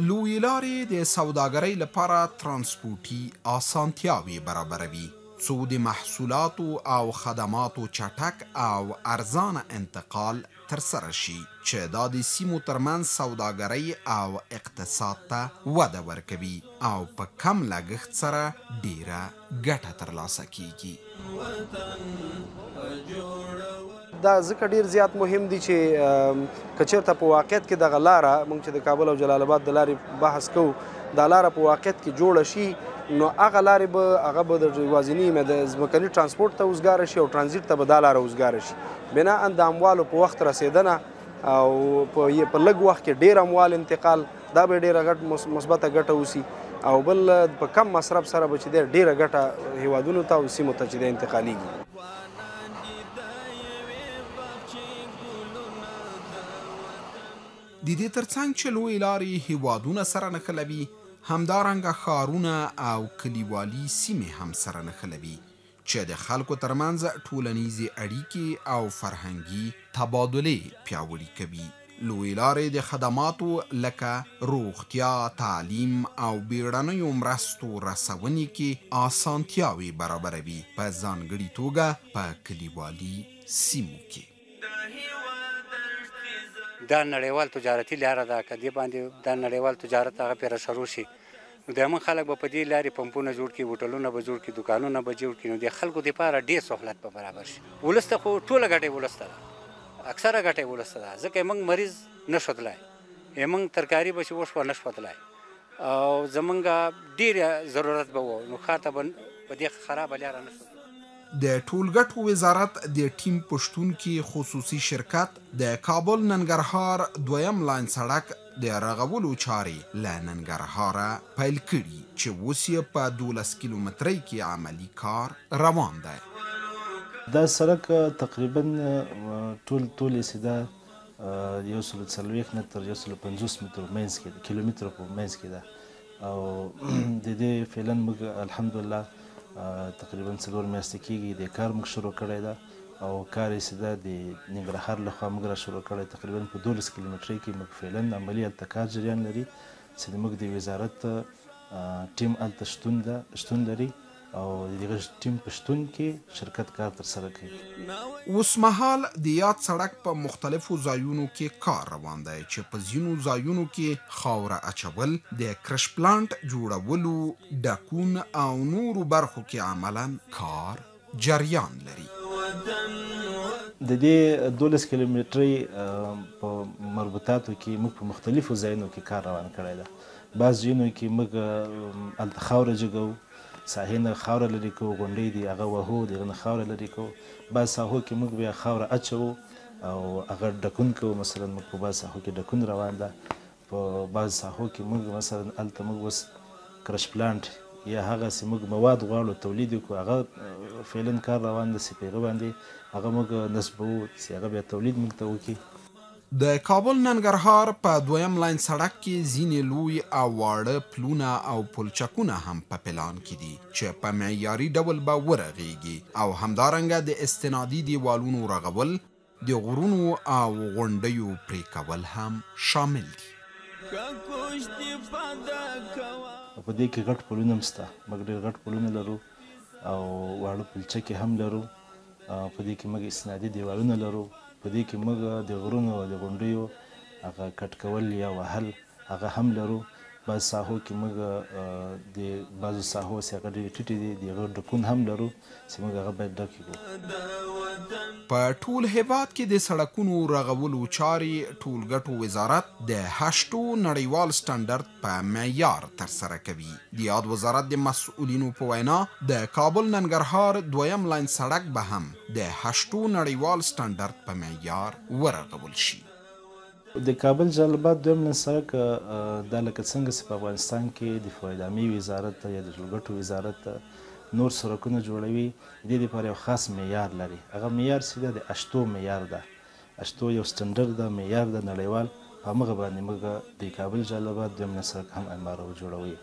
لویې لارې د سوداګرۍ لپاره ترانسپورټي اسانتیاوې برابروي څو د محصولاتو او خدماتو چټک او ارزانه انتقال ترسره شي چې دا د سیمو ترمنځ سوداګرۍ او اقتصاد ته وده ورکوي او په کم لګښت سره ډیره ګټه ترلاسه کیږي. دا ځکه ډیر زیات مهم دي چې که چېرته په واقعیت کې دغه لاره موږ چې د کابل او جلال آباد د لارې بحث کوو دا لاره په واقعیت کې جوړه شي نو هغه لارې به هغه به د یوازیني د ځمکني ترانسپورټ ته اوزګاره شي او ترانزیت ته به دا لاره اوزګاره شي بناء د اموالو په وخت رسېدنه او په لږ وخت کې ډېر اموال انتقال دا به ډېره مثبته ګټه وسي او بل په کم مصرف سره به چې دی ډېره ګټه هیوادونو ته او سیمو ته چې دی انتقالېږي. د دې ترڅنګ چې لویې لارې هیوادونه سره نښلوي همدارنګه ښارونه او کلیوالي سیمې هم سره نښلوي چې د خلکو ترمنځ ټولنیزې اړیکې او فرهنګي تبادلې پیاوړي کوي. لویې لارې د خدماتو لکه روغتیا، تعلیم او بیړنیو مرستو رسونې کې اسانتیاوې برابروي په ځانګړې توګه په کلیوالي سیمو کې. دا نړیوال تجارتي لاره ده که دې باندې دا نړیوال تجارت هغه پرې شروع شي نو د موږ خلک به په دې لارې پمپونه جوړ کړي، هوټلونه به جوړ کړي، دوکانونه به جوړ کړي نو د خلکو دپاره ډېر سهولت به برابر شي. ولس ته خو ټوله ګټه یې ولس ته ده، اکثره ګټه یې ولس ته ده ځکه موږ مریض نه شو تللی موږ ترکاري به چې وشوه نه شوه تللی او زمونږ ډېر ضرورت به و نو ښار ته به په دې خرابه لاره نه شو. د ټولګټو وزارت د ټیم په شتون کې خصوصي شرکت د کابل ننګرهار دویم لاین سړک د رغولو چارې له ننګرهاره پیل کړي چې اوس یې په 12 کیلومترۍ کې عملي کار روان دی. دا سړک تقریبا ټول یې سیده 140 متر 150 متر منځ کې کیلومتر په منځ کې ده او د دې فعلا موږ الحمدلله تقریبا 4 میاشتې کېږي د کار موږ شروع کړی ده او کار یې سیده د ننګرهار لخوا موږ را شروع کړی تقریبا په 12 کیلومترۍ کې موږ فعلا عملي هلته کار جریان لري چې موږ د وزارت ټیم هلته شتون لري او د دغه ټیم په شتون کې شرکت کار ترسره کوي. اوس مهال د یاد سړک په مختلفو ځایونو کې کار روان دی چې په ځینو ځایونو کې خاوره اچول، د کرش پلانټ جوړولو، ډکون او نورو برخو کې عملا کار جریان لري. د دې 12 کیلومترۍ په مربوطاتو کې موږ په مختلفو ځایونو کې کار روان کړی ده. بعض ځایونو کې موږ هلته خاوره جګو، ساحې نه خاوره لرې کوو، غونډۍ دي هغه وهو، دغه نه خاوره لرې کوو. بعض ساحو کې موږ بیا خاوره اچوو او هغه ډکون کوو. مثلا موږ په بعض ساحو کې ډکون روان ده، په بعض ساحو کې موږ مثلا هلته موږ اوس کرش پلانټ یا هغسې موږ مواد غواړو تولید وکړو هغه فعلا کار روان ده چې په هغه باندې هغه موږ نصبوو چې هغه بیا تولید موږ ته وکړي. د کابل ننګرهار په دویم لاین سړک کې ځینې لوی او واړه پلونه او پلچکونه هم په پلان کې دي چې په معیاري ډول به ورغېږي او همدارنګه د استنادي دیوالونو رغول، د غرونو او غونډیو پرې کول هم شامل دي. په دې کې غټ پلونه هم شته، موږ ډېر غټ پلونه لرو او واړه پلچکې هم لرو. په دې کې موږ استنادي دیوالونه لرو. په دې کې موږ د غرونو او د غونډیو هغه کټ کول یا وهل هغه هم لرو. بعض ساحو کې موږ د بعضو ساحو چې هغه ډېرې ټیټې دي د هغه ډکون هم لرو چې موږ هغه باید ډک کړو. په ټول هیواد کې د سړکونو رغولو چارې ټولګټو وزارت د 8 نړیوال سټنډرد په معیار ترسره کوي. د یاد وزارت د مسؤلینو په وینا د کابل ننګرهار دویم لاین سړک به هم د 8 نړیوال سټنډرد په معیار ورغول شي. د کابل جلال آباد دویم لاین سړک دا لکه څنګه چې په افغانستان کې د فواد عامې وزارت یا د ټولګټو وزارت نور سړکونه جوړوي د دې لپاره یو خاص معیار لري. هغه معیار چې ده د 8 معیار ده. 8 یو سټنډرد ده، معیار ده نړیوال. په همغه باندې موږ د کابل جلال آباد دویم لاین سړک هم هماغه جوړوي.